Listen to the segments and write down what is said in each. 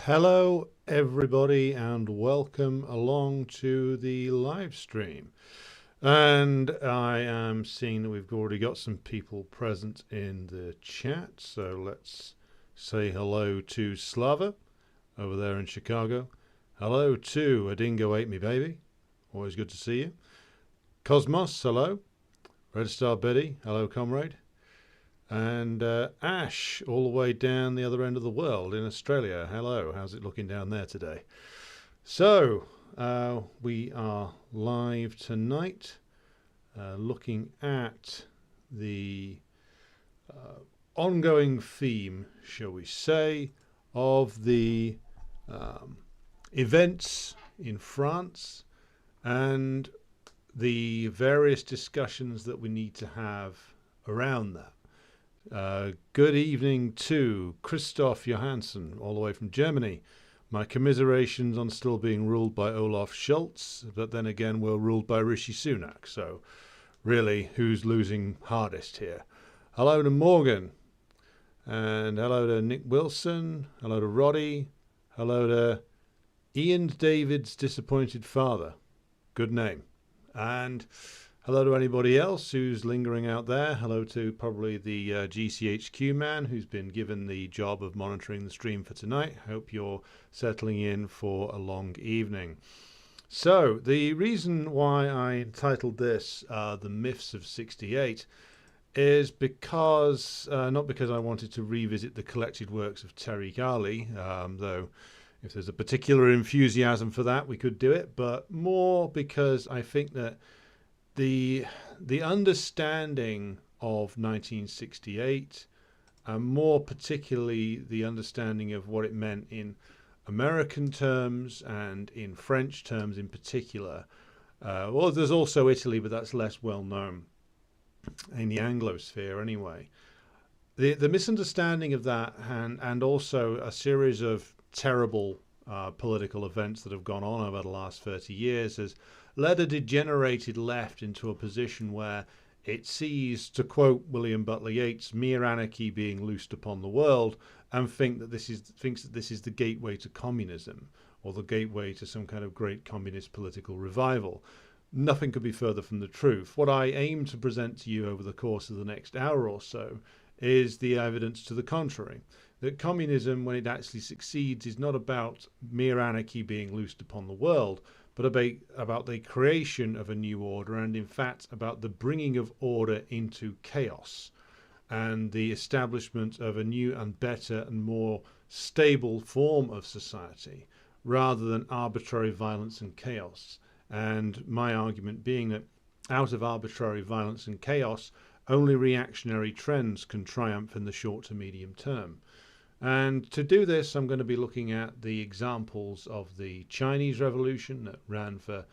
Hello, everybody, and welcome along to the live stream. And I am seeing that we've already got some people present in the chat. So let's say hello to Slava over there in Chicago. Hello to A Dingo Ate Me Baby. Always good to see you. Cosmos, hello. Red Star Betty, hello, comrade. And Ash, all the way down the other end of the world in Australia. Hello, how's it looking down there today? So, we are live tonight, looking at the ongoing theme, shall we say, of the events in France and the various discussions that we need to have around that. Good evening to Christoph Johansson, all the way from Germany. My commiserations on still being ruled by Olaf Scholz, but then again we're ruled by Rishi Sunak. So really, who's losing hardest here? Hello to Morgan, and hello to Nick Wilson, hello to Roddy, hello to Ian David's disappointed father. Good name. And hello to anybody else who's lingering out there. Hello to probably the GCHQ man who's been given the job of monitoring the stream for tonight. Hope you're settling in for a long evening. So the reason why I entitled this The Myths of 68 is because, not because I wanted to revisit the collected works of Tariq Ali, though if there's a particular enthusiasm for that we could do it, but more because I think that the understanding of 1968, and more particularly the understanding of what it meant in American terms and in French terms in particular. Well, there's also Italy, but that's less well known in the Anglosphere anyway. The misunderstanding of that and also a series of terrible political events that have gone on over the last 30 years has led a degenerated left into a position where it sees, to quote William Butler Yeats, mere anarchy being loosed upon the world, and thinks that this is the gateway to communism, or the gateway to some kind of great communist political revival. Nothing could be further from the truth. What I aim to present to you over the course of the next hour or so is the evidence to the contrary. That communism, when it actually succeeds, is not about mere anarchy being loosed upon the world, but about the creation of a new order, and in fact about the bringing of order into chaos and the establishment of a new and better and more stable form of society rather than arbitrary violence and chaos. And my argument being that out of arbitrary violence and chaos, only reactionary trends can triumph in the short to medium term. And to do this, I'm going to be looking at the examples of the Chinese Revolution that ran for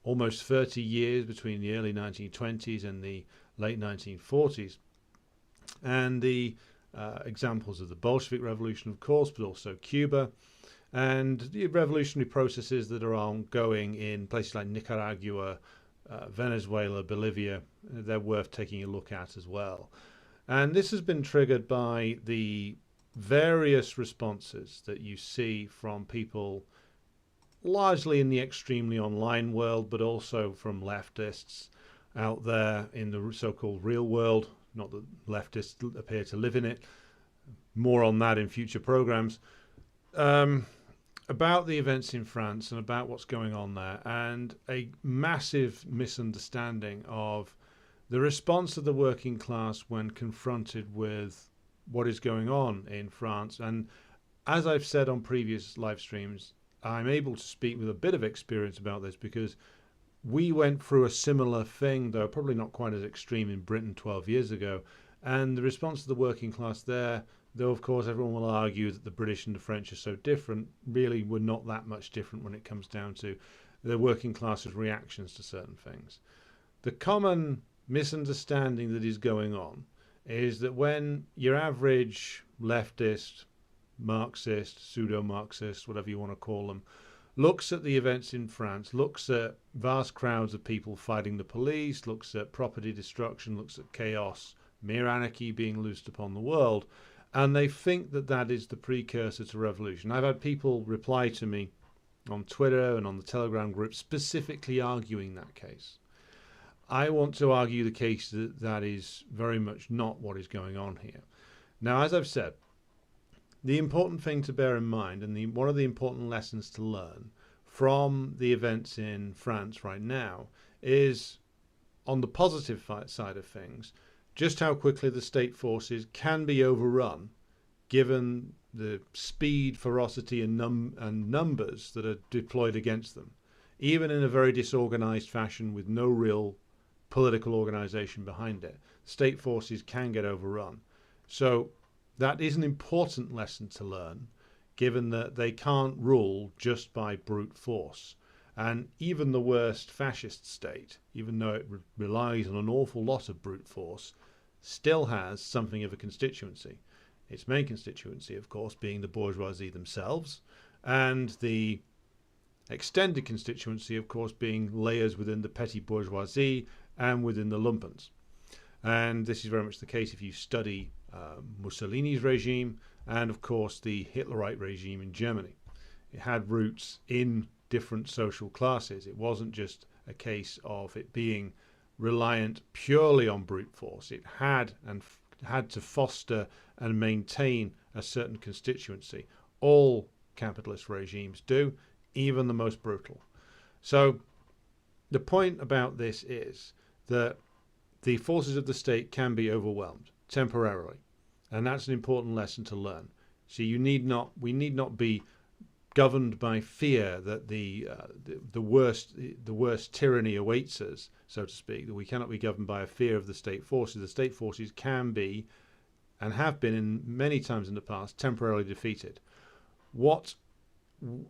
almost 30 years between the early 1920s and the late 1940s, and the examples of the Bolshevik Revolution, of course, but also Cuba, and the revolutionary processes that are ongoing in places like Nicaragua, Venezuela, Bolivia. They're worth taking a look at as well. And this has been triggered by the various responses that you see from people largely in the extremely online world, but also from leftists out there in the so-called real world. Not that leftists appear to live in it. More on that in future programs. About the events in France and about what's going on there, and a massive misunderstanding of the response of the working class when confronted with what is going on in France. And as I've said on previous live streams, I'm able to speak with a bit of experience about this because we went through a similar thing, though probably not quite as extreme, in Britain 12 years ago. And the response of the working class there, though of course everyone will argue that the British and the French are so different, really were not that much different when it comes down to the working class's reactions to certain things. The common misunderstanding that is going on is that when your average leftist, Marxist, pseudo-Marxist, whatever you want to call them, looks at the events in France, looks at vast crowds of people fighting the police, looks at property destruction, looks at chaos, mere anarchy being loosed upon the world, And they think that that is the precursor to revolution. I've had people reply to me on Twitter and on the Telegram group specifically arguing that case. I want to argue the case that that is very much not what is going on here. Now, as I've said, the important thing to bear in mind, and one of the important lessons to learn from the events in France right now, is on the positive side of things, just how quickly the state forces can be overrun given the speed, ferocity, and numbers that are deployed against them, even in a very disorganized fashion with no real political organization behind it. State forces can get overrun. So that is an important lesson to learn, given that they can't rule just by brute force. And even the worst fascist state, even though it relies on an awful lot of brute force, still has something of a constituency. Its main constituency, of course, being the bourgeoisie themselves, and the extended constituency, of course, being layers within the petty bourgeoisie and within the lumpens. And this is very much the case if you study Mussolini's regime and, of course, the Hitlerite regime in Germany. It had roots in different social classes. It wasn't just a case of it being reliant purely on brute force. It had to foster and maintain a certain constituency. All capitalist regimes do, even the most brutal. So the point about this is that the forces of the state can be overwhelmed temporarily, and that's an important lesson to learn. So we need not be governed by fear that the worst tyranny awaits us, so to speak. That we cannot be governed by a fear of the state forces. The state forces can be, and have been in many times in the past, temporarily defeated. What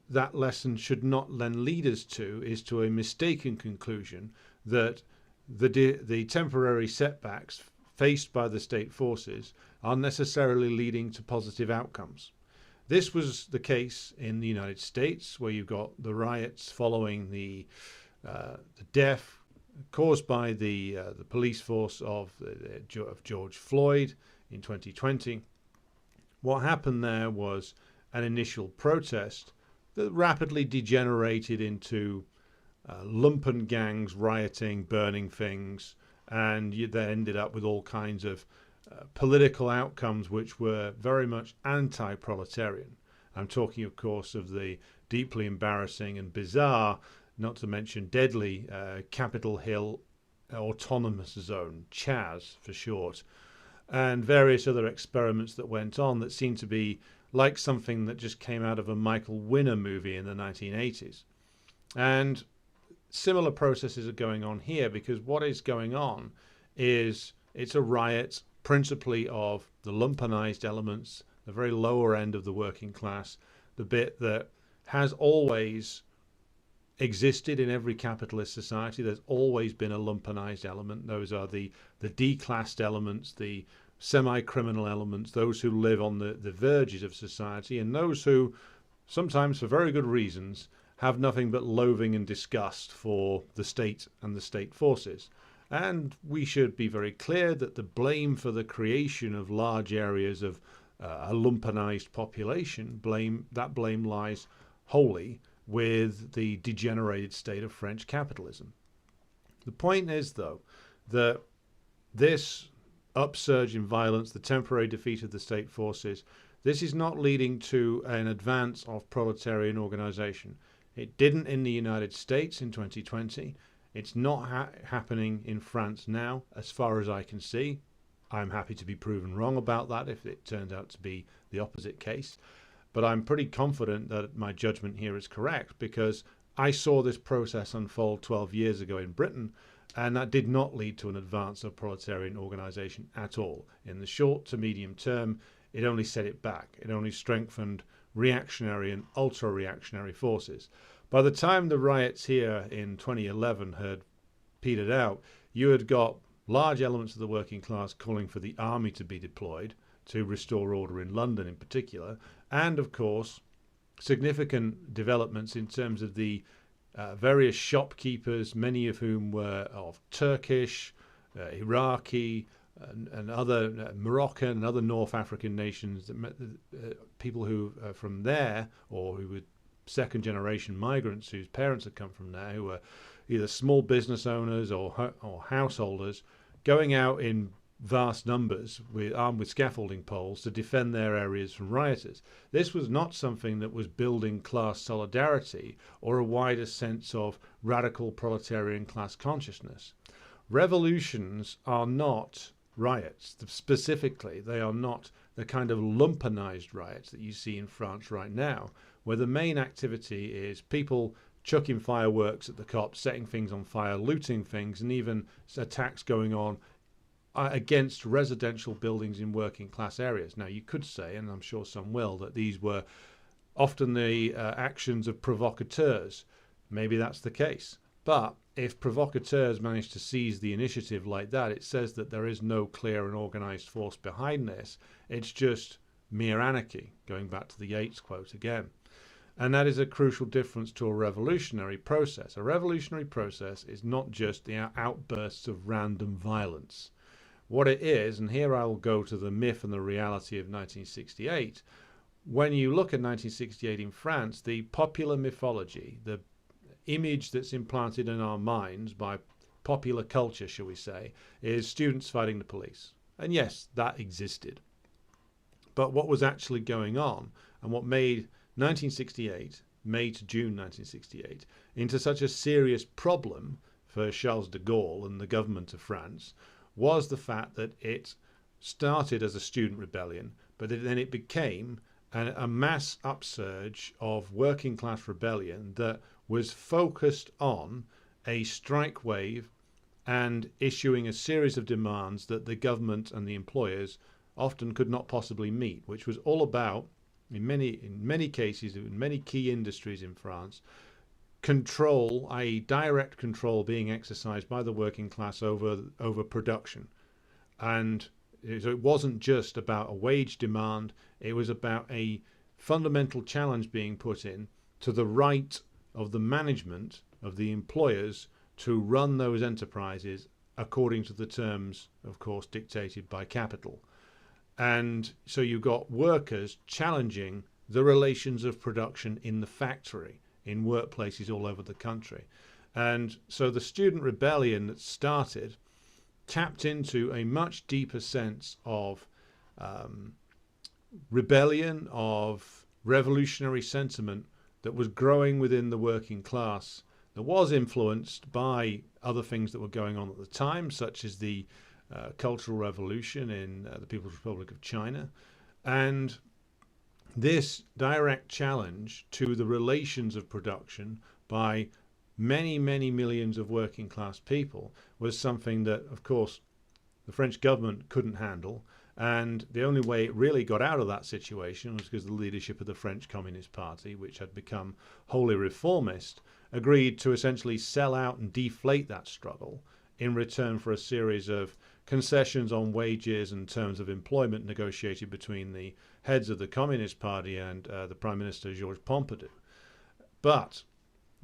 that lesson should not then lead us to is to a mistaken conclusion that the temporary setbacks faced by the state forces are necessarily leading to positive outcomes. This was the case in the United States, where you've got the riots following the death caused by the police force of George Floyd in 2020. What happened there was an initial protest that rapidly degenerated into lumpen gangs rioting, burning things, and you then ended up with all kinds of political outcomes which were very much anti-proletarian. I'm talking, of course, of the deeply embarrassing and bizarre, not to mention deadly, Capitol Hill Autonomous Zone, CHAZ for short, and various other experiments that went on that seemed to be like something that just came out of a Michael Winner movie in the 1980s. And similar processes are going on here, because what is going on is it's a riot principally of the lumpenized elements, the very lower end of the working class, the bit that has always existed in every capitalist society. There's always been a lumpenized element. Those are the declassed elements, the semi-criminal elements, those who live on the verges of society, and those who, sometimes for very good reasons, have nothing but loathing and disgust for the state and the state forces. And we should be very clear that the blame for the creation of large areas of a lumpenized population, blame lies wholly with the degenerated state of French capitalism. The point is, though, that this upsurge in violence, the temporary defeat of the state forces, this is not leading to an advance of proletarian organization. It didn't in the United States in 2020. It's not happening in France now, as far as I can see. I'm happy to be proven wrong about that if it turns out to be the opposite case. But I'm pretty confident that my judgment here is correct, because I saw this process unfold 12 years ago in Britain, and that did not lead to an advance of proletarian organization at all. In the short to medium term, it only set it back. It only strengthened reactionary and ultra-reactionary forces. By the time the riots here in 2011 had petered out, you had got large elements of the working class calling for the army to be deployed to restore order in London in particular, and of course significant developments in terms of the various shopkeepers, many of whom were of Turkish, Iraqi, and other Moroccan and other North African nations, people who are from there or who were second generation migrants whose parents had come from there, who were either small business owners or householders, going out in vast numbers armed with scaffolding poles to defend their areas from rioters. This was not something that was building class solidarity or a wider sense of radical proletarian class consciousness. Revolutions are not riots. Specifically, they are not the kind of lumpenized riots that you see in France right now, where the main activity is people chucking fireworks at the cops, setting things on fire, looting things, and even attacks going on against residential buildings in working class areas. Now, you could say, and I'm sure some will, that these were often the actions of provocateurs. Maybe that's the case. But if provocateurs manage to seize the initiative like that, it says that there is no clear and organized force behind this. It's just mere anarchy, going back to the Yeats quote again. And that is a crucial difference to a revolutionary process. A revolutionary process is not just the outbursts of random violence. What it is, and here I will go to the myth and the reality of 1968, when you look at 1968 in France, the popular mythology, the image that's implanted in our minds by popular culture, shall we say, is students fighting the police. And yes, that existed. But what was actually going on, and what made 1968, May to June 1968, into such a serious problem for Charles de Gaulle and the government of France, was the fact that it started as a student rebellion, but then it became a mass upsurge of working class rebellion that was focused on a strike wave and issuing a series of demands that the government and the employers often could not possibly meet, which was all about, in many cases, in many key industries in France, control, i.e. direct control being exercised by the working class over production. And so it wasn't just about a wage demand, it was about a fundamental challenge being put in to the right of the management of the employers to run those enterprises according to the terms, of course, dictated by capital. And so you got workers challenging the relations of production in the factory, in workplaces all over the country. And so the student rebellion that started tapped into a much deeper sense of rebellion, of revolutionary sentiment that was growing within the working class, that was influenced by other things that were going on at the time, such as the Cultural Revolution in the People's Republic of China. And this direct challenge to the relations of production by many, many millions of working class people was something that, of course, the French government couldn't handle. And the only way it really got out of that situation was because the leadership of the French Communist Party, which had become wholly reformist, agreed to essentially sell out and deflate that struggle in return for a series of concessions on wages and terms of employment negotiated between the heads of the Communist Party and the Prime Minister Georges Pompidou. But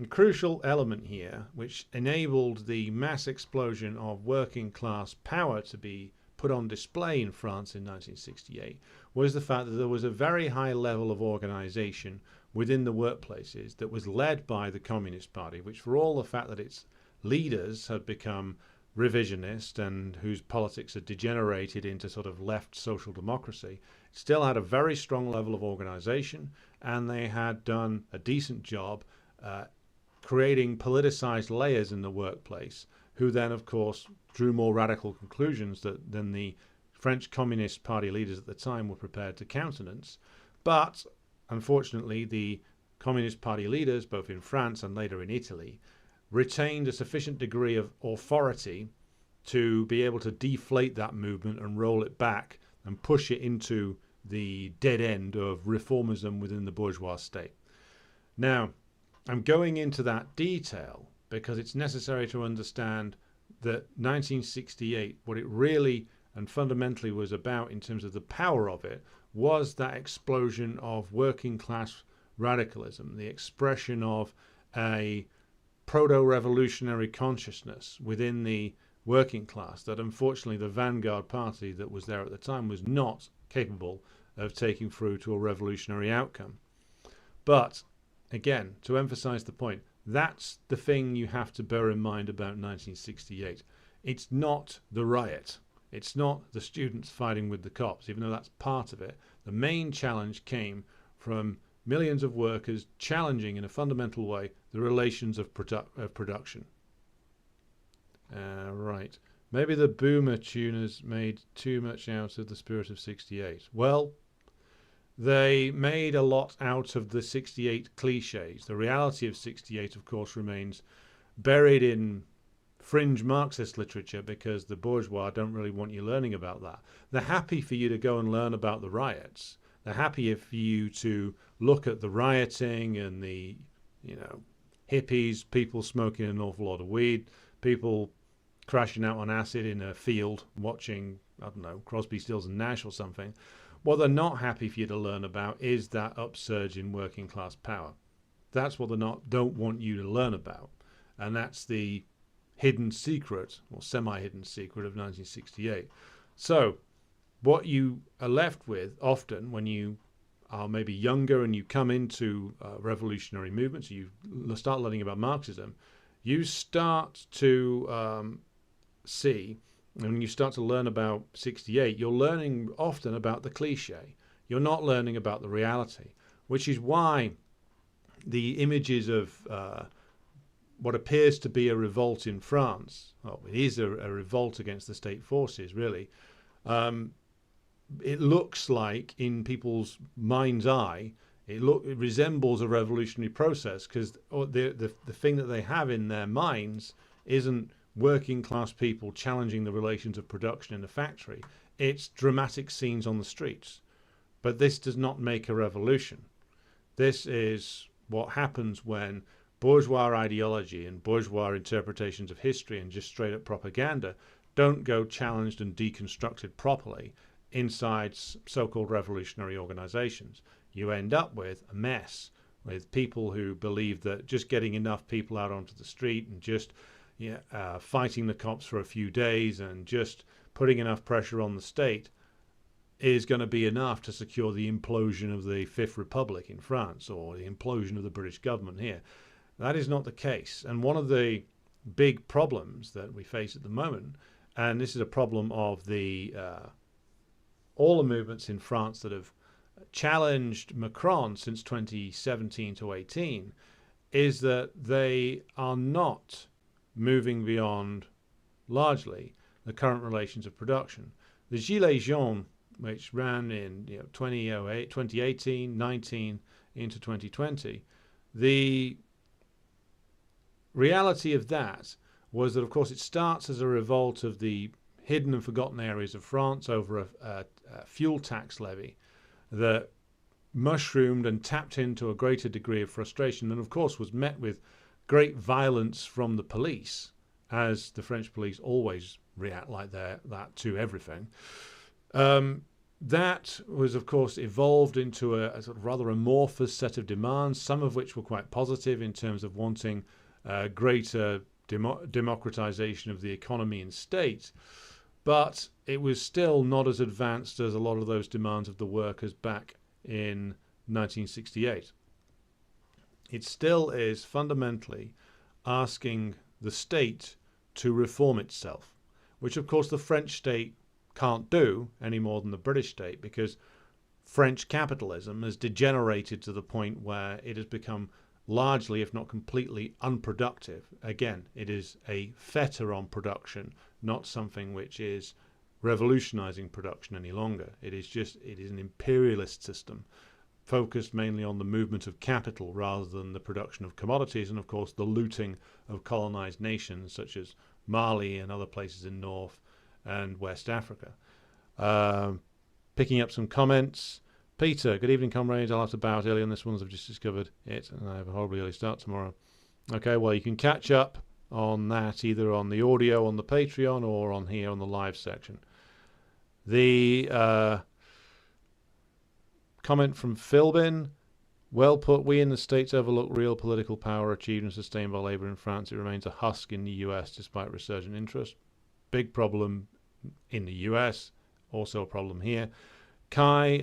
a crucial element here, which enabled the mass explosion of working class power to be put on display in France in 1968, was the fact that there was a very high level of organization within the workplaces that was led by the Communist Party, which, for all the fact that its leaders had become revisionist and whose politics had degenerated into sort of left social democracy, still had a very strong level of organization, and they had done a decent job creating politicized layers in the workplace, who then, of course, drew more radical conclusions than the French Communist Party leaders at the time were prepared to countenance. But, unfortunately, the Communist Party leaders, both in France and later in Italy, retained a sufficient degree of authority to be able to deflate that movement and roll it back and push it into the dead end of reformism within the bourgeois state. Now, I'm going into that detail because it's necessary to understand that 1968, what it really and fundamentally was about in terms of the power of it, was that explosion of working class radicalism, the expression of a proto-revolutionary consciousness within the working class that unfortunately the vanguard party that was there at the time was not capable of taking through to a revolutionary outcome. But again, to emphasize the point, that's the thing you have to bear in mind about 1968. It's not the riot. It's not the students fighting with the cops, even though that's part of it. The main challenge came from millions of workers challenging in a fundamental way the relations of production. Right. Maybe the boomer tuners made too much out of the spirit of 68. Well, they made a lot out of the 68 cliches. The reality of 68, of course, remains buried in fringe Marxist literature because the bourgeois don't really want you learning about that. They're happy for you to go and learn about the riots. They're happy for you to look at the rioting and the, hippies, people smoking an awful lot of weed, people crashing out on acid in a field watching, I don't know, Crosby, Stills and Nash or something. What they're not happy for you to learn about is that upsurge in working class power. That's what they don't want you to learn about. And that's the hidden secret, or semi-hidden secret, of 1968. So what you are left with often when you are maybe younger and you come into revolutionary movements, you start learning about Marxism, you start to see, and when you start to learn about 68, you're learning often about the cliche. You're not learning about the reality, which is why the images of what appears to be a revolt in France, well, it is a revolt against the state forces, really. It looks like, in people's mind's eye, it resembles a revolutionary process, because the thing that they have in their minds isn't working class people challenging the relations of production in a factory. It's dramatic scenes on the streets. But this does not make a revolution. This is what happens when bourgeois ideology and bourgeois interpretations of history and just straight up propaganda don't go challenged and deconstructed properly inside so-called revolutionary organizations. You end up with a mess, with people who believe that just getting enough people out onto the street and just fighting the cops for a few days and just putting enough pressure on the state is going to be enough to secure the implosion of the Fifth Republic in France or the implosion of the British government here. That is not the case. And one of the big problems that we face at the moment, and this is a problem of the all the movements in France that have challenged Macron since 2017 to 18, is that they are not moving beyond, largely, the current relations of production. The Gilets jaunes, which ran in 2008, 2018, 19 into 2020, the reality of that was that, of course, it starts as a revolt of the hidden and forgotten areas of France over a fuel tax levy that mushroomed and tapped into a greater degree of frustration, and of course was met with great violence from the police, as the French police always react like that to everything. That was, of course, evolved into a sort of rather amorphous set of demands, some of which were quite positive in terms of wanting greater democratization of the economy and state, but it was still not as advanced as a lot of those demands of the workers back in 1968. It still is fundamentally asking the state to reform itself, which of course the French state can't do any more than the British state, because French capitalism has degenerated to the point where it has become largely, if not completely, unproductive. Again, it is a fetter on production, not something which is revolutionizing production any longer. It is an imperialist system focused mainly on the movement of capital rather than the production of commodities, and of course the looting of colonized nations such as Mali and other places in North and West Africa. Picking up some comments. Peter, good evening, comrades. I'll have to bow out early on this one as I've just discovered it, and I have a horribly early start tomorrow. Okay, well, you can catch up on that either on the audio on the Patreon or on here on the live section. The comment from Philbin. Well put, we in the States overlook real political power achieved and sustained by Labour in France. It remains a husk in the US despite resurgent interest. big problem in the US, also a problem here. Kai,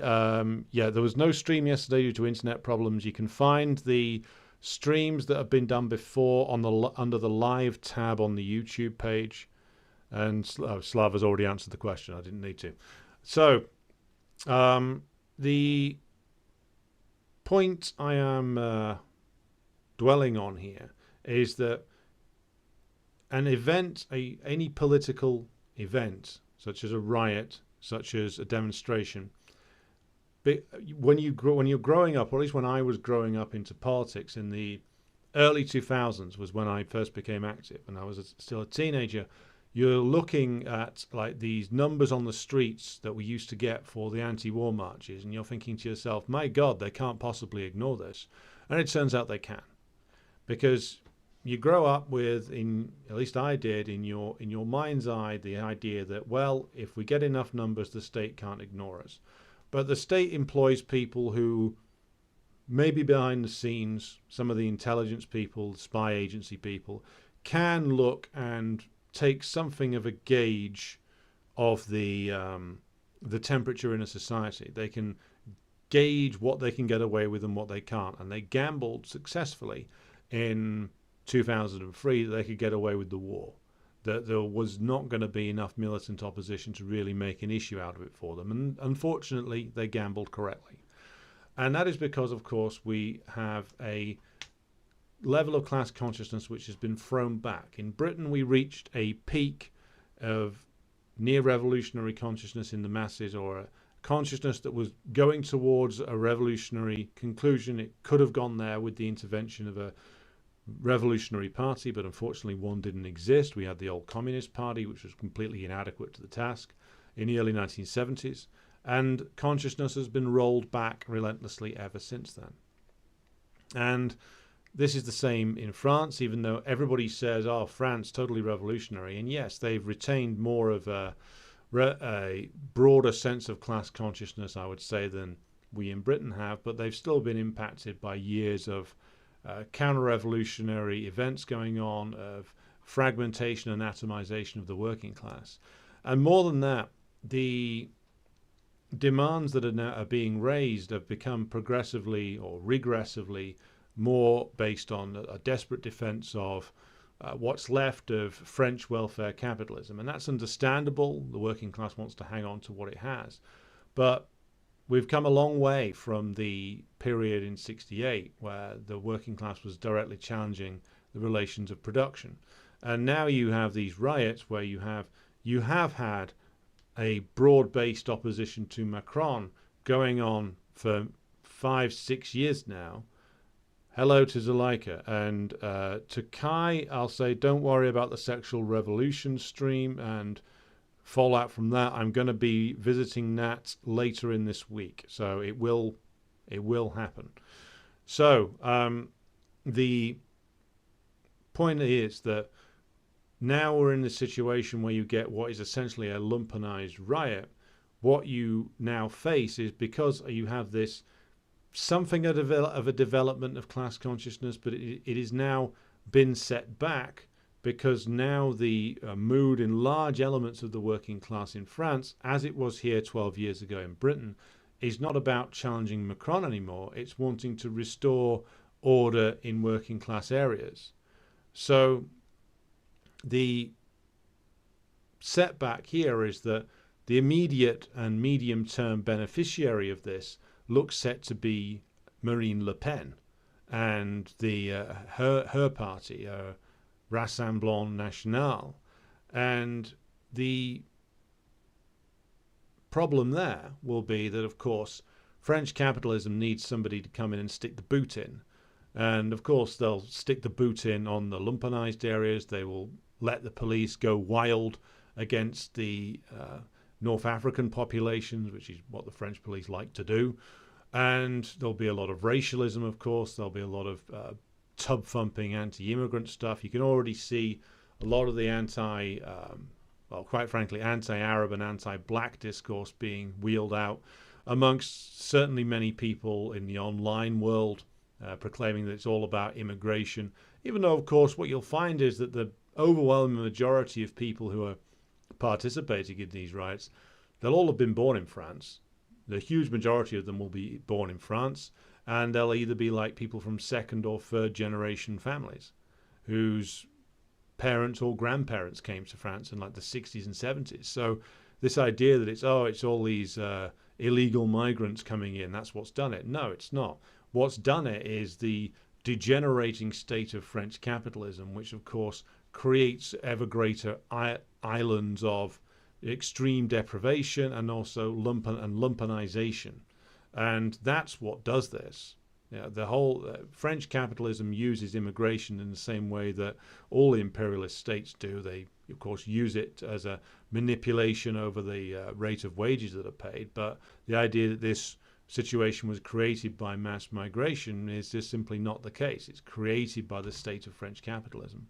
yeah, there was no stream yesterday due to internet problems. You can find the streams that have been done before on the under the live tab on the YouTube page. And Slava's already answered the question. I didn't need to. So the point I am dwelling on here is that an event, any political event, such as a riot, such as a demonstration, when you're growing up, or at least when I was growing up into politics in the early 2000s was when I first became active, and I was still a teenager. You're looking at like these numbers on the streets that we used to get for the anti-war marches, and you're thinking to yourself, my God, they can't possibly ignore this. And it turns out they can, because you grow up with, at least I did, in your mind's eye, the idea that, well, if we get enough numbers, the state can't ignore us. But the state employs people who maybe behind the scenes, some of the intelligence people, spy agency people, can look and take something of a gauge of the temperature in a society. They can gauge what they can get away with and what they can't. And they gambled successfully in 2003 that they could get away with the war, that there was not going to be enough militant opposition to really make an issue out of it for them. And unfortunately, they gambled correctly. And that is because, of course, we have a level of class consciousness which has been thrown back. In Britain, we reached a peak of near-revolutionary consciousness in the masses, or a consciousness that was going towards a revolutionary conclusion. It could have gone there with the intervention of a revolutionary party, but unfortunately one didn't exist. We had the old Communist Party, which was completely inadequate to the task in the early 1970s, and consciousness has been rolled back relentlessly ever since then. And this is the same in France, even though everybody says, oh, France, totally revolutionary. And yes, they've retained more of a broader sense of class consciousness, I would say, than we in Britain have, but they've still been impacted by years of counter-revolutionary events going on, of fragmentation and atomization of the working class. And more than that, the demands that are being raised have become progressively or regressively more based on a desperate defense of what's left of French welfare capitalism. And that's understandable. The working class wants to hang on to what it has. But we've come a long way from the period in 68 where the working class was directly challenging the relations of production. And now you have these riots where you have had a broad-based opposition to Macron going on for 5-6 years now. Hello to Zuleika. And to Kai, I'll say, don't worry about the sexual revolution stream and fallout from that. I'm going to be visiting Nat later in this week, so it will happen. So the point is that now we're in the situation where you get what is essentially a lumpenized riot. What you now face is, because you have this something of a development of class consciousness, but it is now been set back, because now the mood in large elements of the working class in France, as it was here 12 years ago in Britain, is not about challenging Macron anymore. It's wanting to restore order in working class areas. So the setback here is that the immediate and medium-term beneficiary of this looks set to be Marine Le Pen and her party, Rassemblement National. And the problem there will be that, of course, French capitalism needs somebody to come in and stick the boot in. And, of course, they'll stick the boot in on the lumpenized areas. They will let the police go wild against the North African populations, which is what the French police like to do. And there'll be a lot of racialism, of course. There'll be a lot of tub-thumping anti-immigrant stuff. You can already see a lot of the quite frankly, anti-Arab and anti-black discourse being wheeled out amongst certainly many people in the online world, proclaiming that it's all about immigration, even though, of course, what you'll find is that the overwhelming majority of people who are participating in these riots, they'll all have been born in France. The huge majority of them will be born in France, and they'll either be like people from second or third generation families whose parents or grandparents came to France in like the 60s and 70s. So this idea that it's all these illegal migrants coming in, that's what's done it. No, it's not. What's done it is the degenerating state of French capitalism, which of course creates ever greater islands of extreme deprivation and also lumpenization. And that's what does this. Yeah, the whole French capitalism uses immigration in the same way that all imperialist states do. They, of course, use it as a manipulation over the rate of wages that are paid. But the idea that this situation was created by mass migration is just simply not the case. It's created by the state of French capitalism.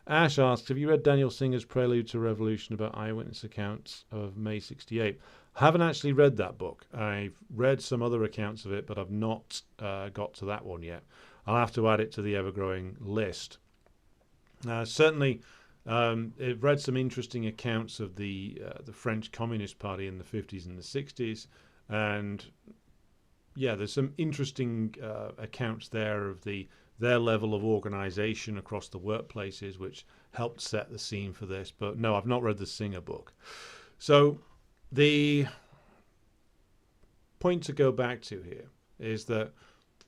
Ash asks, have you read Daniel Singer's Prelude to Revolution about eyewitness accounts of May 68? I haven't actually read that book. I've read some other accounts of it, but I've not got to that one yet. I'll have to add it to the ever-growing list. Certainly, I've read some interesting accounts of the French Communist Party in the 50s and the 60s, and yeah, there's some interesting accounts there of their level of organization across the workplaces, which helped set the scene for this. But no, I've not read the Singer book. So the point to go back to here is that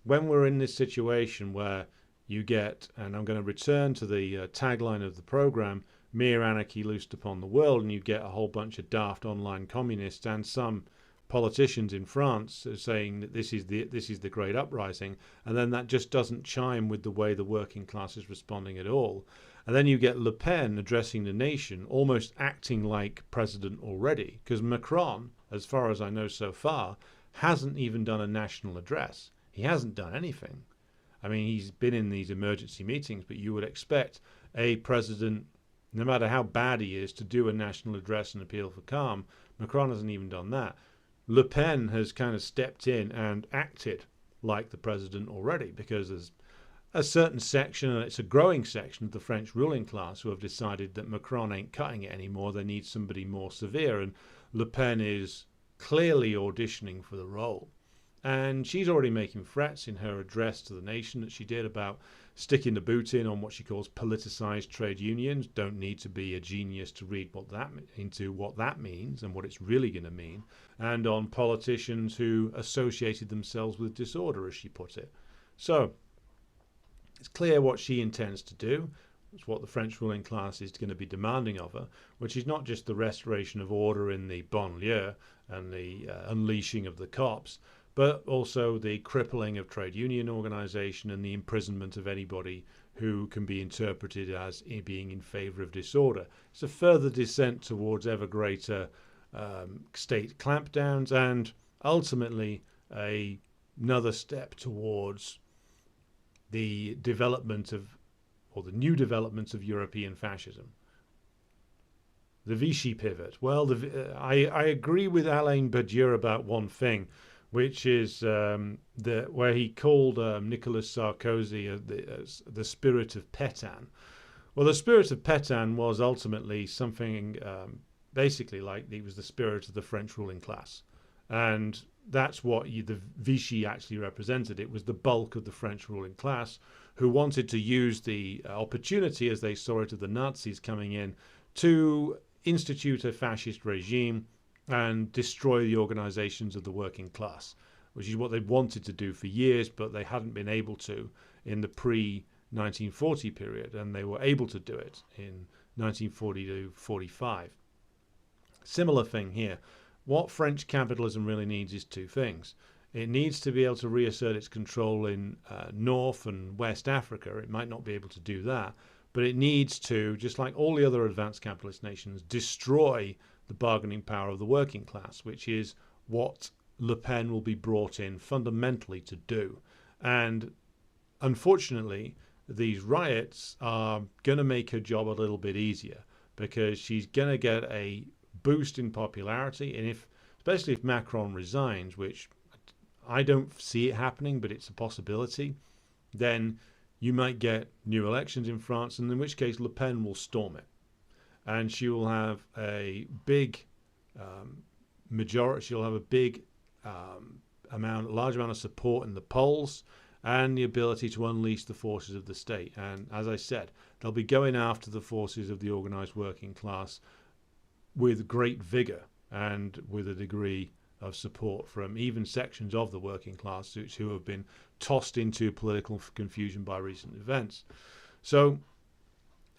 when we're in this situation where you get, and I'm going to return to the tagline of the program, mere anarchy loosed upon the world, and you get a whole bunch of daft online communists and some politicians in France saying that this is the great uprising, and then that just doesn't chime with the way the working class is responding at all. And then you get Le Pen addressing the nation, almost acting like president already, because Macron, as far as I know so far, hasn't even done a national address. He hasn't done anything. I mean, he's been in these emergency meetings, but you would expect a president, no matter how bad he is, to do a national address and appeal for calm. Macron hasn't even done that. Le Pen has kind of stepped in and acted like the president already, because there's a certain section, and it's a growing section of the French ruling class, who have decided that Macron ain't cutting it anymore. They need somebody more severe, and Le Pen is clearly auditioning for the role. And she's already making threats in her address to the nation that she did about sticking the boot in on what she calls politicized trade unions. Don't need to be a genius to read what that means and what it's really going to mean. And on politicians who associated themselves with disorder, as she put it. So it's clear what she intends to do. It's what the French ruling class is going to be demanding of her, which is not just the restoration of order in the banlieue and the unleashing of the cops, but also the crippling of trade union organization and the imprisonment of anybody who can be interpreted as being in favor of disorder. It's a further descent towards ever greater state clampdowns, and ultimately another step towards the development of, or the new developments of, European fascism. The Vichy pivot. Well, I agree with Alain Badiou about one thing, which is where he called Nicolas Sarkozy the spirit of Pétain. Well, the spirit of Pétain was ultimately something basically like it was the spirit of the French ruling class. And that's what the Vichy actually represented. It was the bulk of the French ruling class who wanted to use the opportunity, as they saw it, of the Nazis coming in to institute a fascist regime and destroy the organizations of the working class, which is what they wanted to do for years, but they hadn't been able to in the pre-1940 period, and they were able to do it in 1940 to 45. Similar thing here. What French capitalism really needs is two things. It needs to be able to reassert its control in North and West Africa. It might not be able to do that, but it needs to, just like all the other advanced capitalist nations, destroy the bargaining power of the working class, which is what Le Pen will be brought in fundamentally to do. And unfortunately, these riots are going to make her job a little bit easier, because she's going to get a boost in popularity, and especially if Macron resigns, which I don't see it happening, but it's a possibility, then you might get new elections in France, and in which case Le Pen will storm it. and she will have a big majority. She'll have a big large amount of support in the polls, and the ability to unleash the forces of the state. And as I said, they'll be going after the forces of the organised working class with great vigour and with a degree of support from even sections of the working class who have been tossed into political confusion by recent events. So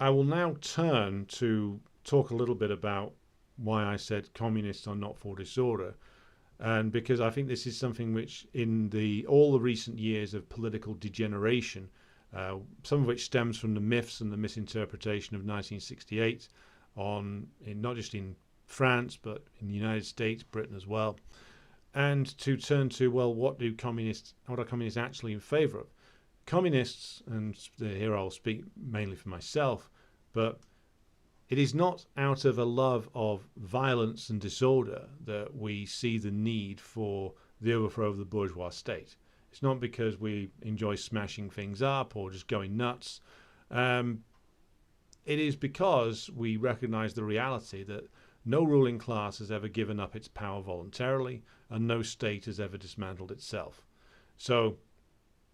I will now turn to talk a little bit about why I said communists are not for disorder. And because I think this is something which in all the recent years of political degeneration, some of which stems from the myths and the misinterpretation of 1968 not just in France, but in the United States, Britain as well, and to turn to, well, what are communists actually in favour of? Communists, and here I'll speak mainly for myself, but it is not out of a love of violence and disorder that we see the need for the overthrow of the bourgeois state. It's not because we enjoy smashing things up or just going nuts. It is because we recognise the reality that no ruling class has ever given up its power voluntarily, and no state has ever dismantled itself. So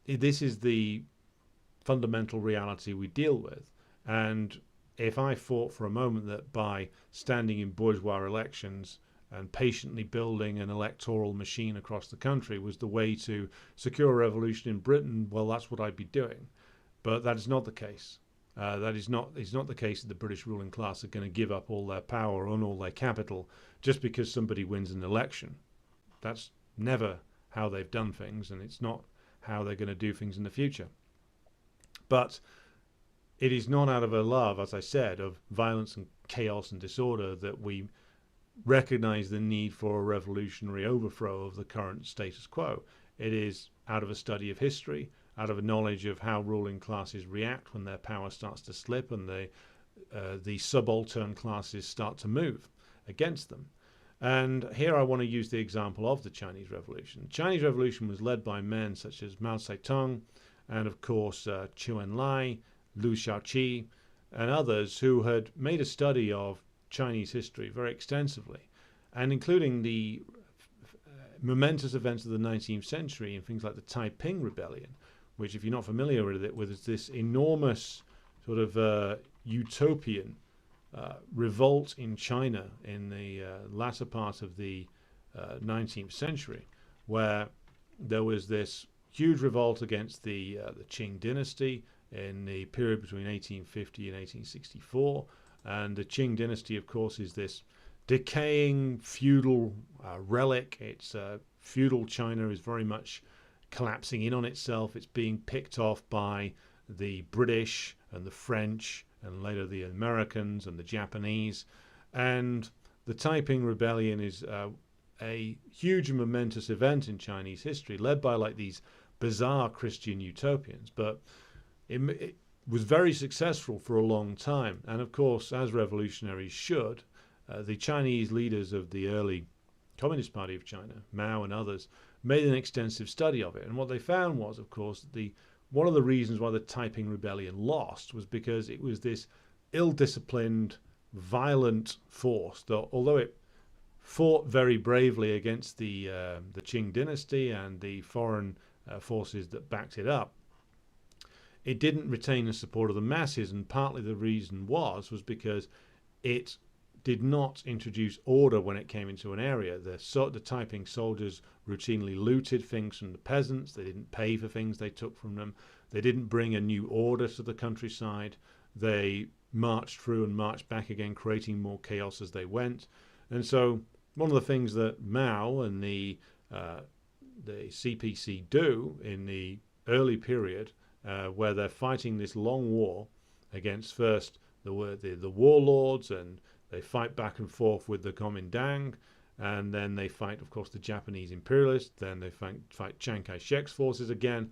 this is the fundamental reality we deal with. And if I thought for a moment that by standing in bourgeois elections and patiently building an electoral machine across the country was the way to secure a revolution in Britain, well, that's what I'd be doing. But that is not the case. It's not the case that the British ruling class are going to give up all their power and all their capital just because somebody wins an election. That's never how they've done things, and it's not how they're going to do things in the future. But it is not out of a love, as I said, of violence and chaos and disorder that we recognize the need for a revolutionary overthrow of the current status quo. It is out of a study of history, out of a knowledge of how ruling classes react when their power starts to slip and the subaltern classes start to move against them. And here I want to use the example of the Chinese Revolution. The Chinese Revolution was led by men such as Mao Zedong and, of course, Zhou Enlai, Liu Shaoqi, and others who had made a study of Chinese history very extensively, and including the momentous events of the 19th century and things like the Taiping Rebellion, which, if you're not familiar with it, was this enormous sort of utopian revolt in China in the latter part of the 19th century, where there was this huge revolt against the Qing dynasty in the period between 1850 and 1864. And the Qing dynasty, of course, is this decaying feudal relic. It's feudal China is very much collapsing in on itself. It's being picked off by the British and the French and later the Americans and the Japanese. And the Taiping Rebellion is a huge and momentous event in Chinese history, led by like these bizarre Christian utopians. But it was very successful for a long time. And of course, as revolutionaries should, the Chinese leaders of the early Communist Party of China, Mao and others, made an extensive study of it. And what they found was, of course, one of the reasons why the Taiping Rebellion lost was because it was this ill-disciplined, violent force that, although it fought very bravely against the Qing dynasty and the foreign forces that backed it up, it didn't retain the support of the masses, and partly the reason was because it did not introduce order when it came into an area. The Taiping soldiers routinely looted things from the peasants. They didn't pay for things they took from them. They didn't bring a new order to the countryside. They marched through and marched back again, creating more chaos as they went. And so one of the things that Mao and the CPC do in the early period, where they're fighting this long war against first the warlords, and they fight back and forth with the Kuomintang, and then they fight, of course, the Japanese imperialists. Then they fight Chiang Kai-shek's forces again.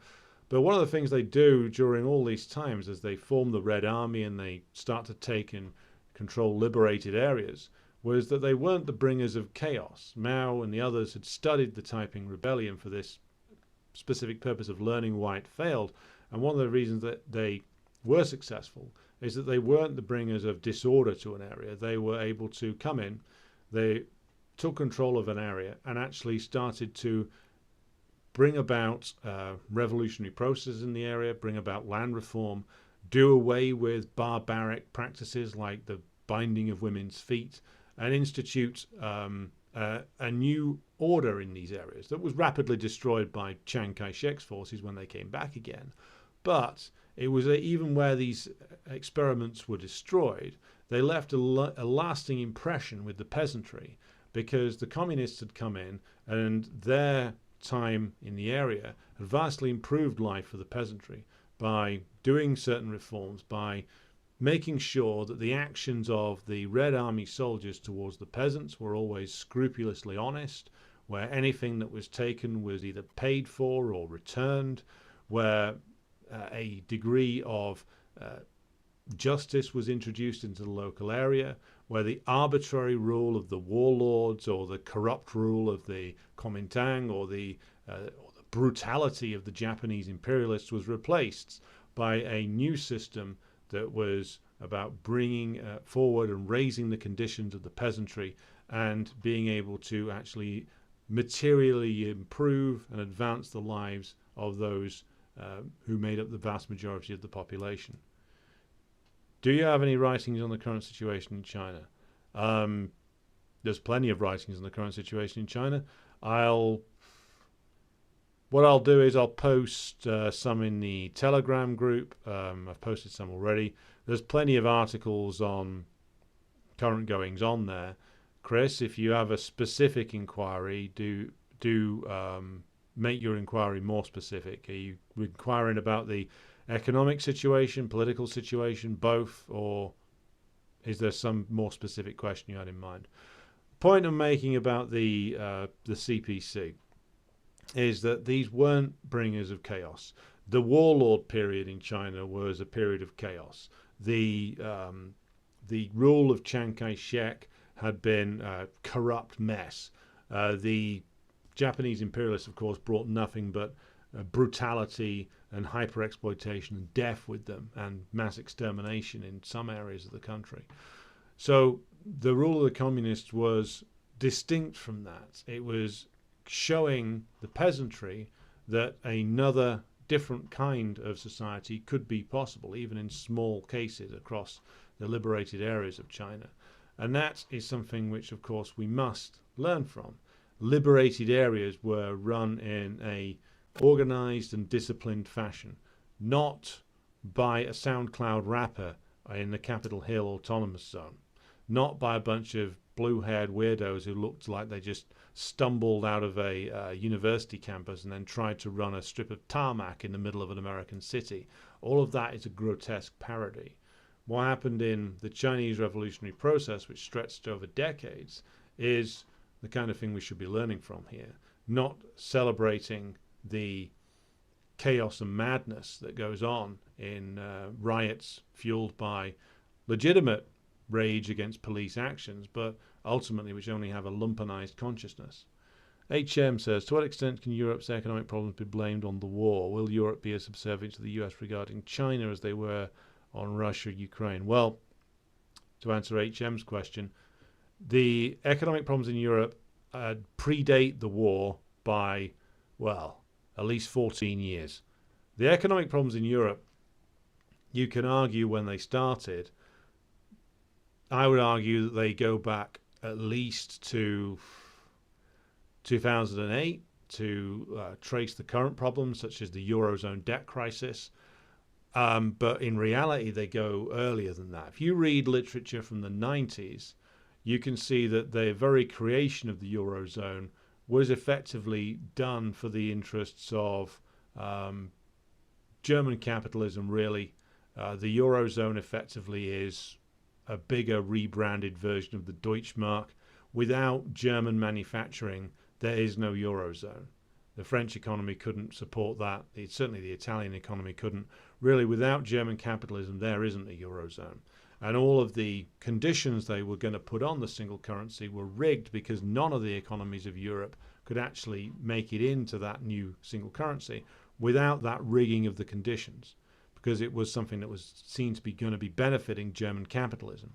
But one of the things they do during all these times as they form the Red Army and they start to take and control liberated areas was that they weren't the bringers of chaos. Mao and the others had studied the Taiping Rebellion for this specific purpose of learning why it failed. And one of the reasons that they were successful is that they weren't the bringers of disorder to an area. They were able to come in, they took control of an area and actually started to bring about revolutionary processes in the area, bring about land reform, do away with barbaric practices like the binding of women's feet, and institute a new order in these areas that was rapidly destroyed by Chiang Kai-shek's forces when they came back again. But it was even where these experiments were destroyed, they left a lasting impression with the peasantry, because the communists had come in and their time in the area had vastly improved life for the peasantry by doing certain reforms, by making sure that the actions of the Red Army soldiers towards the peasants were always scrupulously honest, where anything that was taken was either paid for or returned, where a degree of justice was introduced into the local area, where the arbitrary rule of the warlords or the corrupt rule of the Kuomintang or the brutality of the Japanese imperialists was replaced by a new system that was about bringing forward and raising the conditions of the peasantry and being able to actually materially improve and advance the lives of those who made up the vast majority of the population. Do you have any writings on the current situation in China? There's plenty of writings on the current situation in China. What I'll do is I'll post some in the Telegram group. I've posted some already. There's plenty of articles on current goings on there. Chris, if you have a specific inquiry, do make your inquiry more specific. Are you inquiring about the economic situation, political situation, both, or is there some more specific question you had in mind? Point I'm making about the CPC is that these weren't bringers of chaos. The warlord period in China was a period of chaos. The rule of Chiang Kai-shek had been a corrupt mess. The Japanese imperialists, of course, brought nothing but brutality and hyper-exploitation and death with them, and mass extermination in some areas of the country. So the rule of the communists was distinct from that. It was showing the peasantry that another different kind of society could be possible, even in small cases across the liberated areas of China. And that is something which, of course, we must learn from. Liberated areas were run in a organized and disciplined fashion, not by a SoundCloud rapper in the Capitol Hill Autonomous Zone, not by a bunch of blue-haired weirdos who looked like they just stumbled out of a university campus and then tried to run a strip of tarmac in the middle of an American city. All of that is a grotesque parody. What happened in the Chinese revolutionary process, which stretched over decades, is the kind of thing we should be learning from here, not celebrating the chaos and madness that goes on in riots fueled by legitimate rage against police actions, but ultimately which only have a lumpenized consciousness. HM says, to what extent can Europe's economic problems be blamed on the war? Will Europe be as subservient to the US regarding China as they were on Russia, Ukraine? Well, to answer HM's question, the economic problems in Europe predate the war by, well, at least 14 years. The economic problems in Europe, you can argue when they started. I would argue that they go back at least to 2008 to trace the current problems, such as the Eurozone debt crisis. But in reality, they go earlier than that. If you read literature from the 90s, you can see that the very creation of the Eurozone was effectively done for the interests of German capitalism, really. The Eurozone effectively is a bigger rebranded version of the Deutschmark. Without German manufacturing, there is no Eurozone. The French economy couldn't support that. Certainly the Italian economy couldn't. Really, without German capitalism, there isn't a Eurozone. And all of the conditions they were going to put on the single currency were rigged because none of the economies of Europe could actually make it into that new single currency without that rigging of the conditions. because it was something that was seen to be going to be benefiting German capitalism.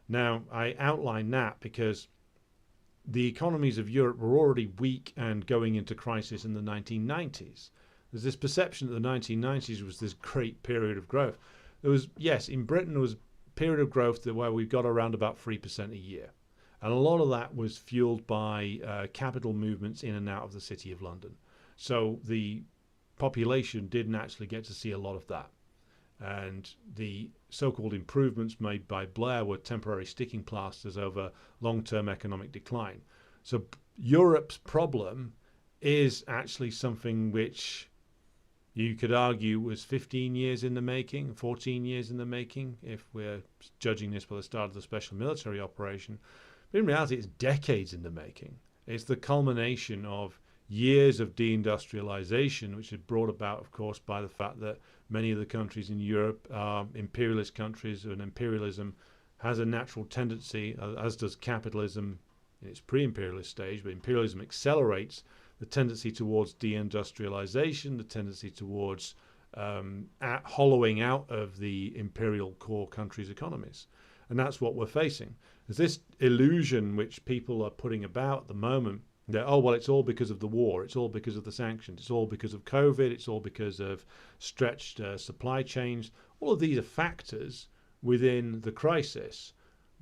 Now, I outline that because the economies of Europe were already weak and going into crisis in the 1990s. There's this perception that the 1990s was this great period of growth. There was, yes, in Britain there was a period of growth where we got around about 3% a year. And a lot of that was fueled by capital movements in and out of the City of London. So the population didn't actually get to see a lot of that. And the so-called improvements made by Blair were temporary sticking plasters over long-term economic decline. So Europe's problem is actually something which you could argue was 15 years in the making, 14 years in the making, if we're judging this by the start of the special military operation. But in reality, it's decades in the making. It's the culmination of years of deindustrialization, which is brought about, of course, by the fact that many of the countries in Europe are imperialist countries, and imperialism has a natural tendency, as does capitalism in its pre-imperialist stage, but imperialism accelerates the tendency towards deindustrialization, the tendency towards hollowing out of the imperial core countries' economies. And that's what we're facing. There's this illusion which people are putting about at the moment that, oh, well, it's all because of the war, it's all because of the sanctions, it's all because of COVID, it's all because of stretched supply chains. All of these are factors within the crisis,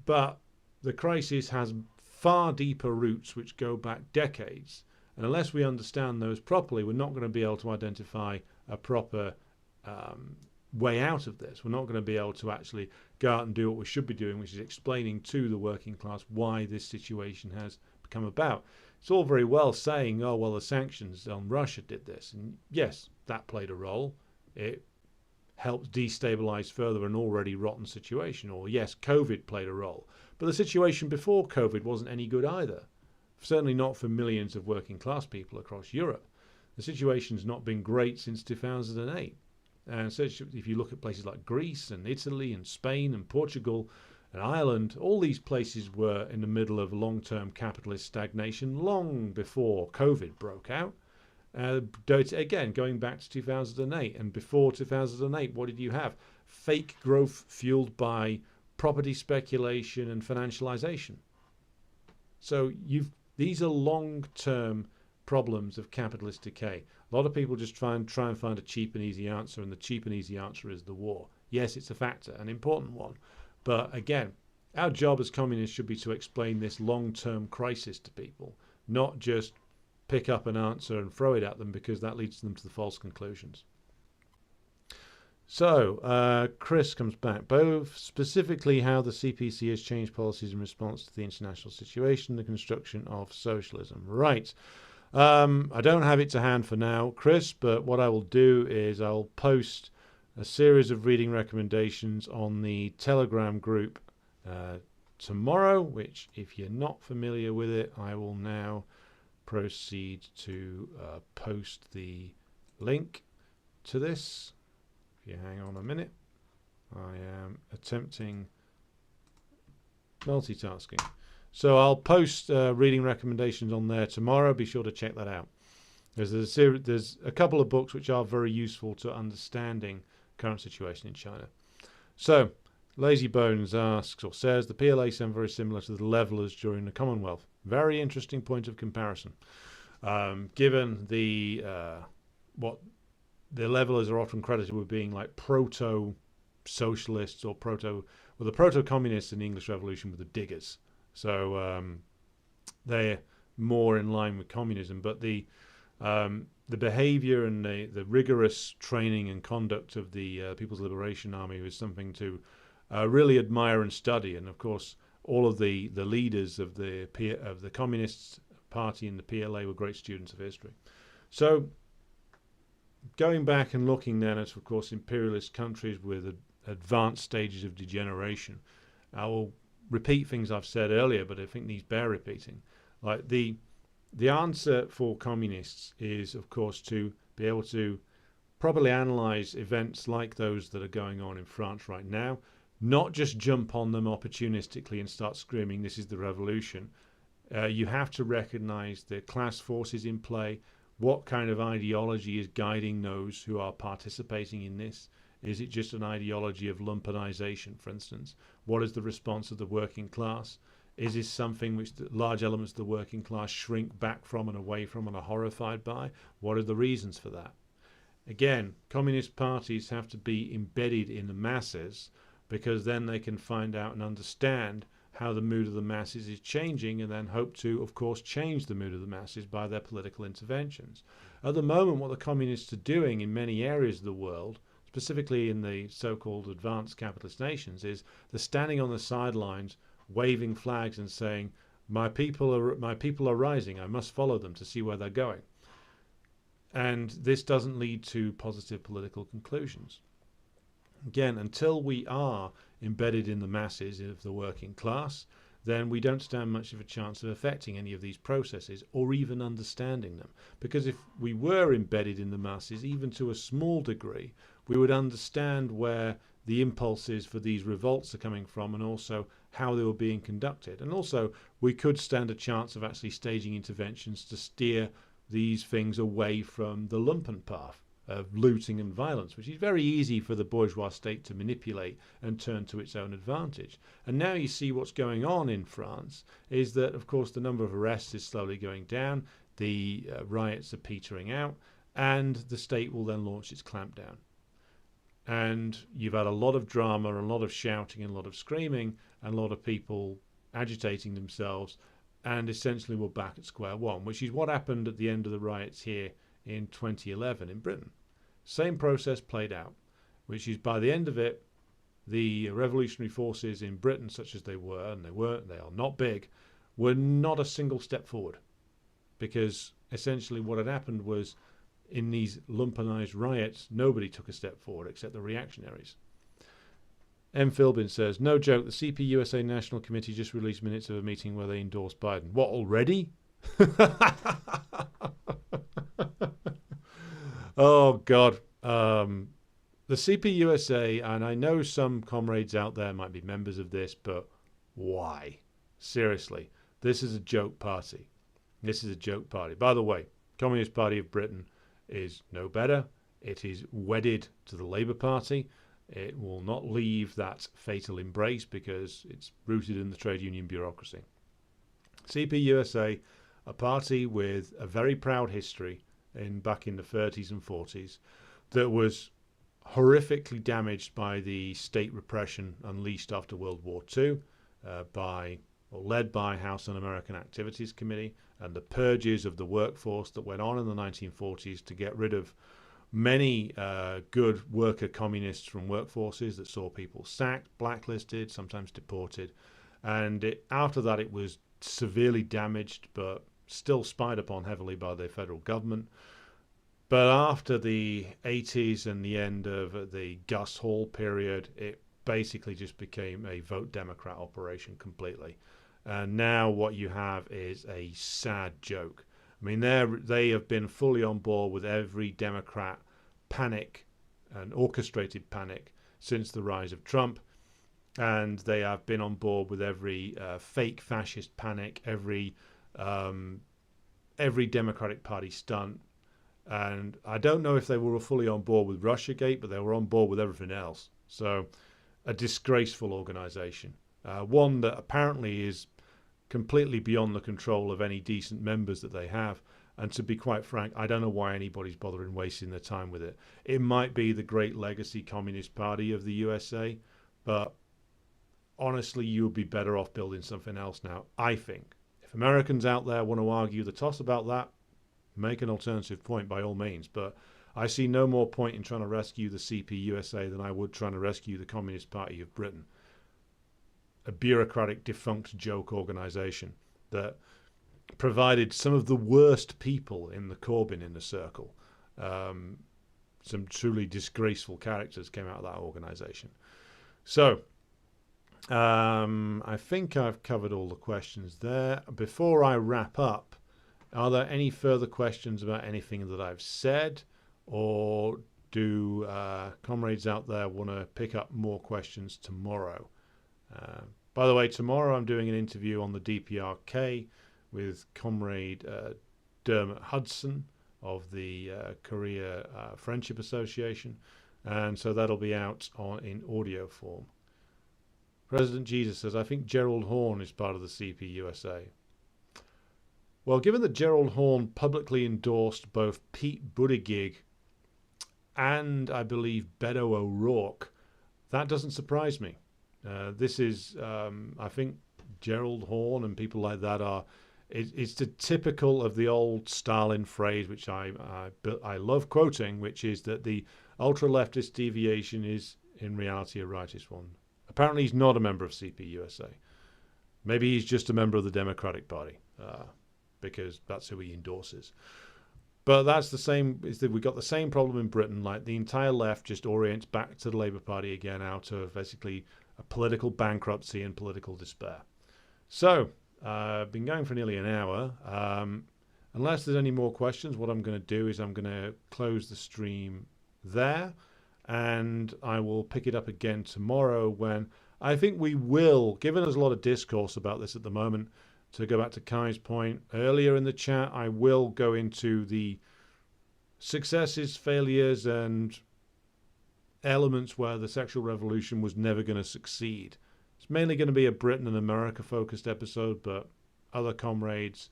but the crisis has far deeper roots which go back decades. And unless we understand those properly, we're not going to be able to identify a proper way out of this. We're not going to be able to actually go out and do what we should be doing, which is explaining to the working class why this situation has come about. It's all very well saying, oh, well, the sanctions on Russia did this. And yes, that played a role. It helped destabilize further an already rotten situation. Or yes, COVID played a role. But the situation before COVID wasn't any good either. Certainly not for millions of working class people across Europe. The situation's not been great since 2008. And so if you look at places like Greece and Italy and Spain and Portugal and Ireland, all these places were in the middle of long-term capitalist stagnation long before COVID broke out. Again, going back to 2008, and before 2008, what did you have? Fake growth fueled by property speculation and financialization. So these are long-term problems of capitalist decay. A lot of people just try and find a cheap and easy answer, and the cheap and easy answer is the war. Yes, it's a factor, an important one. But again, our job as communists should be to explain this long-term crisis to people, not just pick up an answer and throw it at them, because that leads them to the false conclusions. So, Chris comes back. Both specifically how the CPC has changed policies in response to the international situation, the construction of socialism. Right. I don't have it to hand for now, Chris, but what I will do is I'll post a series of reading recommendations on the Telegram group tomorrow, which, if you're not familiar with it, I will now proceed to post the link to this. If you hang on a minute, I am attempting multitasking. So I'll post reading recommendations on there tomorrow. Be sure to check that out. There's a couple of books which are very useful to understanding current situation in China. So Lazy Bones asks or says the PLA sound very similar to the levelers during the Commonwealth. Very interesting point of comparison. Given the what the levelers are often credited with being like proto-socialists or the proto-communists in the English Revolution were the diggers. So they're more in line with communism, but the behavior and the rigorous training and conduct of the People's Liberation Army is something to really admire and study. And of course, all of the leaders of the Communist Party and the PLA were great students of history. So going back and looking then at, of course, imperialist countries with advanced stages of degeneration, I will repeat things I've said earlier, but I think these bear repeating. Like the answer for communists is, of course, to be able to properly analyze events like those that are going on in France right now, not just jump on them opportunistically and start screaming, this is the revolution. You have to recognize the class forces in play, what kind of ideology is guiding those who are participating in this. Is it just an ideology of lumpenization, for instance? What is the response of the working class? Is this something which the large elements of the working class shrink back from and away from and are horrified by? What are the reasons for that? Again, communist parties have to be embedded in the masses, because then they can find out and understand how the mood of the masses is changing, and then hope to, of course, change the mood of the masses by their political interventions. At the moment, what the communists are doing in many areas of the world, specifically in the so-called advanced capitalist nations, is they're standing on the sidelines waving flags and saying, my people are rising, I must follow them to see where they're going. And this doesn't lead to positive political conclusions. Again, until we are embedded in the masses of the working class, then we don't stand much of a chance of affecting any of these processes or even understanding them. Because if we were embedded in the masses, even to a small degree, we would understand where the impulses for these revolts are coming from, and also how they were being conducted. And also, we could stand a chance of actually staging interventions to steer these things away from the lumpen path of looting and violence, which is very easy for the bourgeois state to manipulate and turn to its own advantage. And now you see what's going on in France is that, of course, the number of arrests is slowly going down, the riots are petering out, and the state will then launch its clampdown. And you've had a lot of drama, a lot of shouting, and a lot of screaming, and a lot of people agitating themselves, and essentially we're back at square one, which is what happened at the end of the riots here in 2011 in Britain. Same process played out, which is by the end of it, the revolutionary forces in Britain, such as they were, and they are not big, were not a single step forward. Because essentially what had happened was, in these lumpenized riots, nobody took a step forward except the reactionaries. M. Philbin says, no joke, the CPUSA National Committee just released minutes of a meeting where they endorsed Biden. What, already? Oh, God. The CPUSA, and I know some comrades out there might be members of this, but why? Seriously, this is a joke party. This is a joke party. By the way, Communist Party of Britain is no better. It is wedded to the Labour Party. It will not leave that fatal embrace because it's rooted in the trade union bureaucracy. CPUSA, a party with a very proud history back in the 30s and 40s, that was horrifically damaged by the state repression unleashed after World War II, led by House Un-American Activities Committee, and the purges of the workforce that went on in the 1940s to get rid of many good worker communists from workforces that saw people sacked, blacklisted, sometimes deported. And after that, it was severely damaged, but still spied upon heavily by the federal government. But after the 80s and the end of the Gus Hall period, it basically just became a vote Democrat operation completely. And now what you have is a sad joke. I mean, they have been fully on board with every Democrat panic and orchestrated panic since the rise of Trump. And they have been on board with every fake fascist panic, every Democratic Party stunt. And I don't know if they were fully on board with Russiagate, but they were on board with everything else. So a disgraceful organization. One that apparently is completely beyond the control of any decent members that they have. And to be quite frank, I don't know why anybody's bothering wasting their time with it. It might be the great legacy Communist Party of the USA, but honestly, you would be better off building something else now, I think. If Americans out there want to argue the toss about that, make an alternative point by all means. But I see no more point in trying to rescue the CPUSA than I would trying to rescue the Communist Party of Britain. A bureaucratic, defunct joke organization that provided some of the worst people in the Corbyn inner circle. Some truly disgraceful characters came out of that organization. So, I think I've covered all the questions there. Before I wrap up, are there any further questions about anything that I've said, or do comrades out there want to pick up more questions tomorrow? By the way, tomorrow I'm doing an interview on the DPRK with Comrade Dermot Hudson of the Korea Friendship Association. and so that'll be out in audio form. President Jesus says, I think Gerald Horne is part of the CPUSA. Well, given that Gerald Horne publicly endorsed both Pete Buttigieg and, I believe, Beto O'Rourke, that doesn't surprise me. This is, I think, Gerald Horne and people like that are, it's the typical of the old Stalin phrase, which I love quoting, which is that the ultra-leftist deviation is in reality a rightist one. Apparently he's not a member of CPUSA. Maybe he's just a member of the Democratic Party, because that's who he endorses. But that's the same, is that we've got the same problem in Britain. Like, the entire left just orients back to the Labour Party again out of basically a political bankruptcy and political despair. So, I've been going for nearly an hour. Unless there's any more questions, what I'm going to do is I'm going to close the stream there, and I will pick it up again tomorrow when I think we will, given there's a lot of discourse about this at the moment, to go back to Kai's point earlier in the chat, I will go into the successes, failures, and elements where the sexual revolution was never going to succeed. It's mainly going to be a Britain and America focused episode, but other comrades,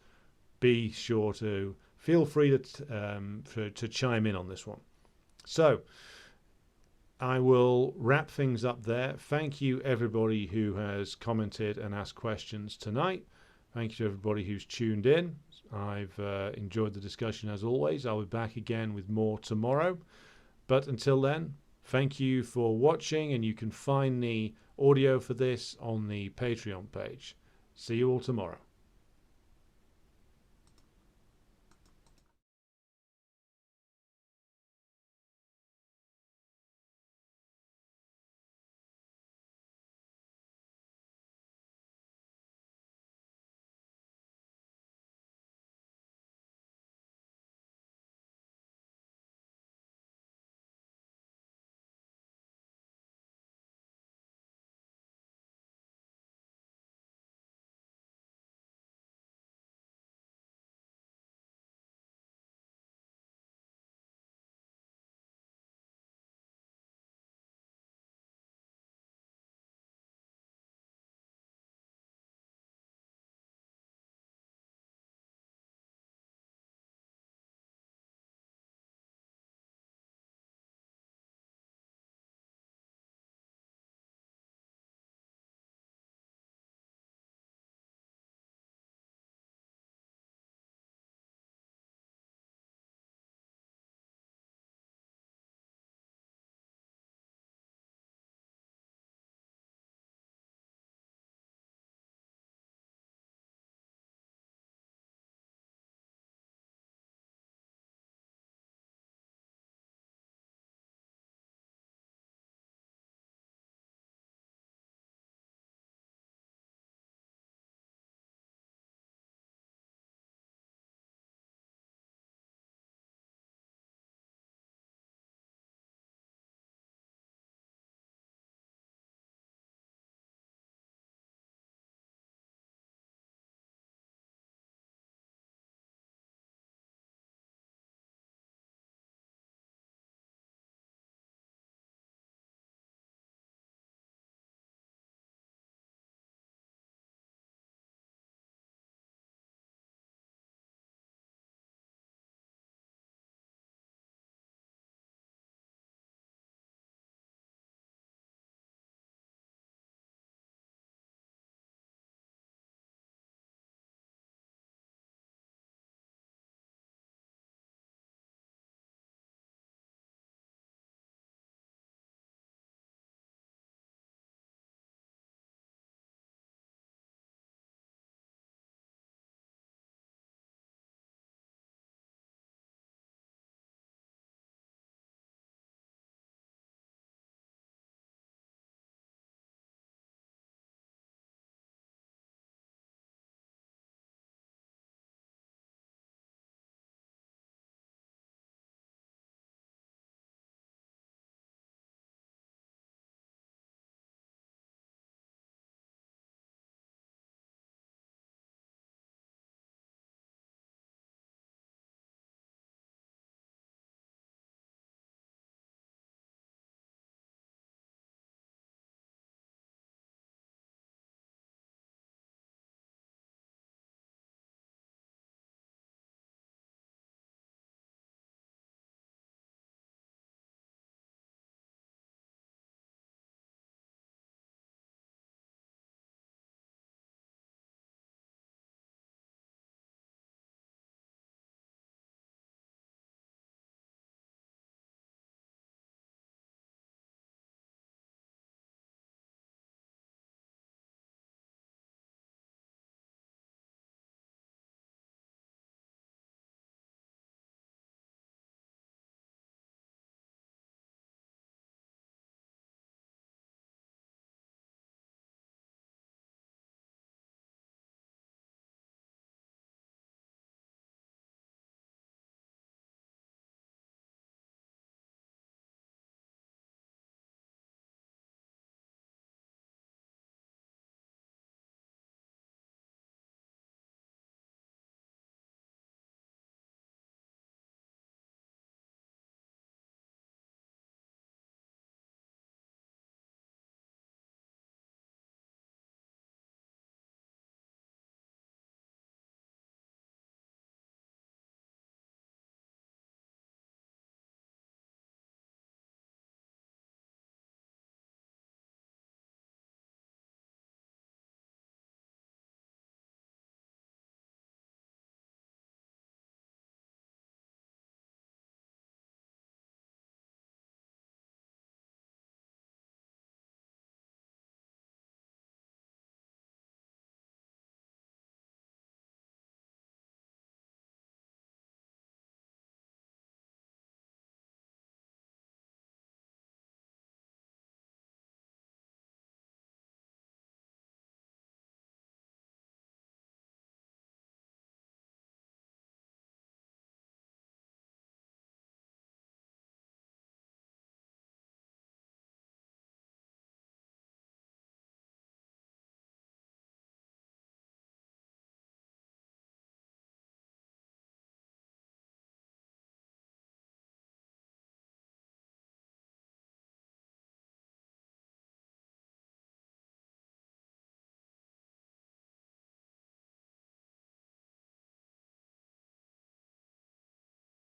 be sure to feel free to chime in on this one. So I will wrap things up there. Thank you everybody who has commented and asked questions tonight. Thank you to everybody who's tuned in. I've enjoyed the discussion as always. I'll be back again with more tomorrow. But until then, thank you for watching, and you can find the audio for this on the Patreon page. See you all tomorrow.